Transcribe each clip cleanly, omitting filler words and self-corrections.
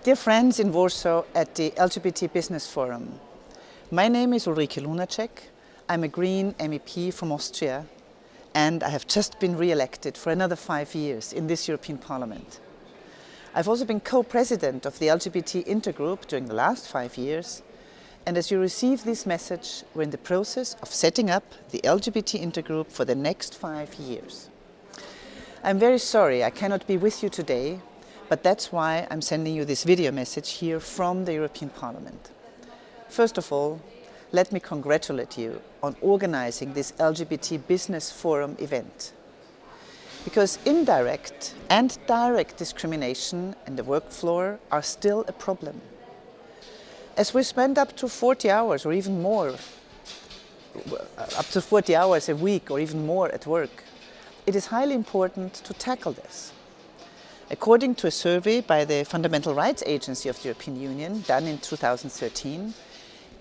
Dear friends in Warsaw at the LGBT Business Forum, my name is Ulrike Lunacek. I'm a Green MEP from Austria and I have just been re-elected for another 5 years in this European Parliament. I've also been co-president of the LGBT Intergroup during the last 5 years, and as you receive this message, we're in the process of setting up the LGBT Intergroup for the next 5 years. I'm very sorry I cannot be with you today, but that's why I'm sending you this video message here from the European Parliament. First of all, let me congratulate you on organizing this LGBT Business Forum event. Because indirect and direct discrimination in the work floor are still a problem. As we spend up to 40 hours or even more, up to 40 hours a week or even more at work, it is highly important to tackle this. According to a survey by the Fundamental Rights Agency of the European Union done in 2013,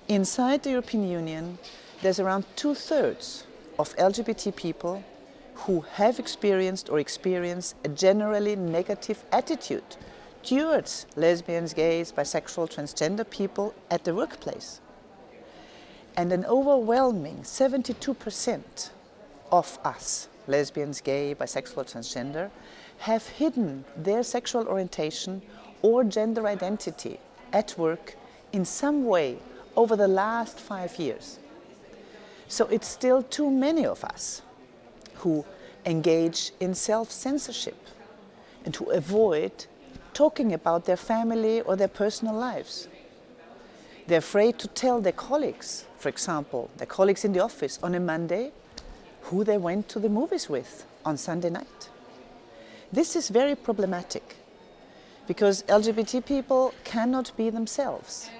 inside the European Union there's around 2/3 of LGBT people who have experienced or experience a generally negative attitude towards lesbians, gays, bisexual, transgender people at the workplace. And an overwhelming 72% of us, lesbians, gay, bisexual, transgender, have hidden their sexual orientation or gender identity at work in some way over the last 5 years. So it's still too many of us who engage in self-censorship and who avoid talking about their family or their personal lives. They're afraid to tell their colleagues, for example, their colleagues in the office on a Monday, who they went to the movies with on Sunday night. This is very problematic because LGBT people cannot be themselves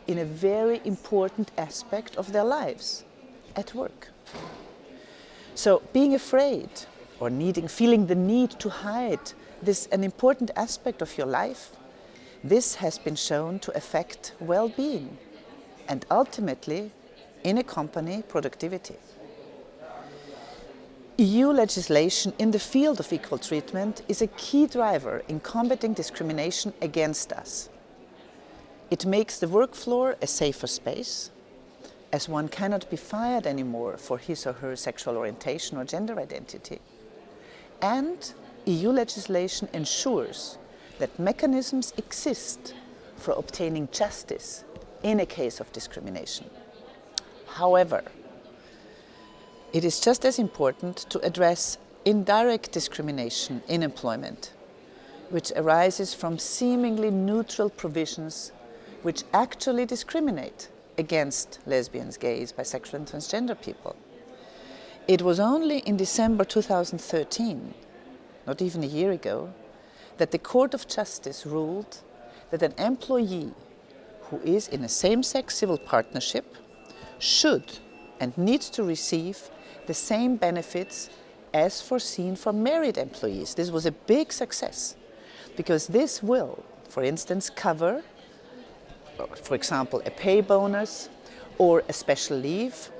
in a very important aspect of their lives, at work. So being afraid or feeling the need to hide an important aspect of your life, this has been shown to affect well-being and ultimately, in a company, productivity. EU legislation in the field of equal treatment is a key driver in combating discrimination against us. It makes the work floor a safer space, as one cannot be fired anymore for his or her sexual orientation or gender identity. And EU legislation ensures that mechanisms exist for obtaining justice in a case of discrimination. However, it is just as important to address indirect discrimination in employment, which arises from seemingly neutral provisions which actually discriminate against lesbians, gays, bisexual and transgender people. It was only in December 2013, not even a year ago, that the Court of Justice ruled that an employee who is in a same-sex civil partnership should and needs to receive the same benefits as foreseen for married employees. This was a big success because this will, for instance, cover, for example, a pay bonus or a special leave,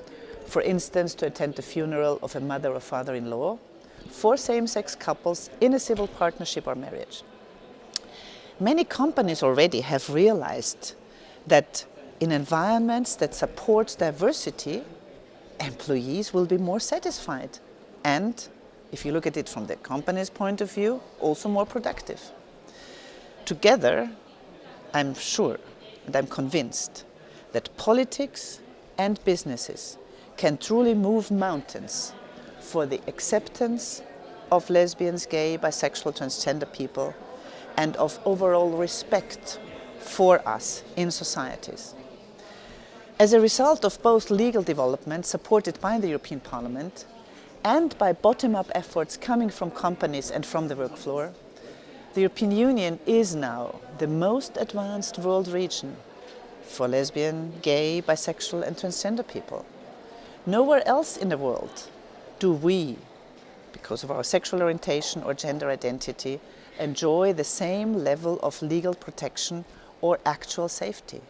for instance, to attend the funeral of a mother or father-in-law for same-sex couples in a civil partnership or marriage. Many companies already have realized that in environments that support diversity, employees will be more satisfied and, if you look at it from the company's point of view, also more productive. Together, I'm sure and I'm convinced that politics and businesses can truly move mountains for the acceptance of lesbians, gay, bisexual, transgender people and of overall respect for us in societies. As a result of both legal developments supported by the European Parliament and by bottom-up efforts coming from companies and from the work floor, the European Union is now the most advanced world region for lesbian, gay, bisexual and transgender people. Nowhere else in the world do we, because of our sexual orientation or gender identity, enjoy the same level of legal protection or actual safety.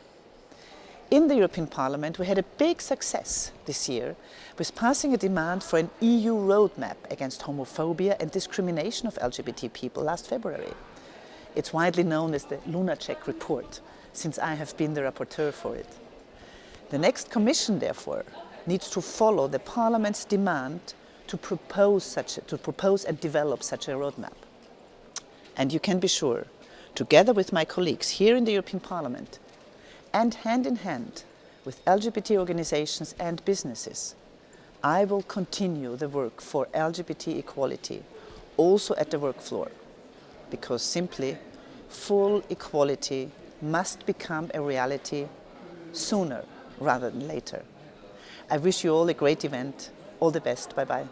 In the European Parliament, we had a big success this year with passing a demand for an EU roadmap against homophobia and discrimination of LGBT people last February. It's widely known as the Lunacek report, since I have been the rapporteur for it. The next Commission, therefore, needs to follow the Parliament's demand to propose and develop such a roadmap. And you can be sure, together with my colleagues here in the European Parliament, and hand in hand with LGBT organizations and businesses, I will continue the work for LGBT equality, also at the work floor, because simply full equality must become a reality sooner rather than later. I wish you all a great event. All the best. Bye-bye.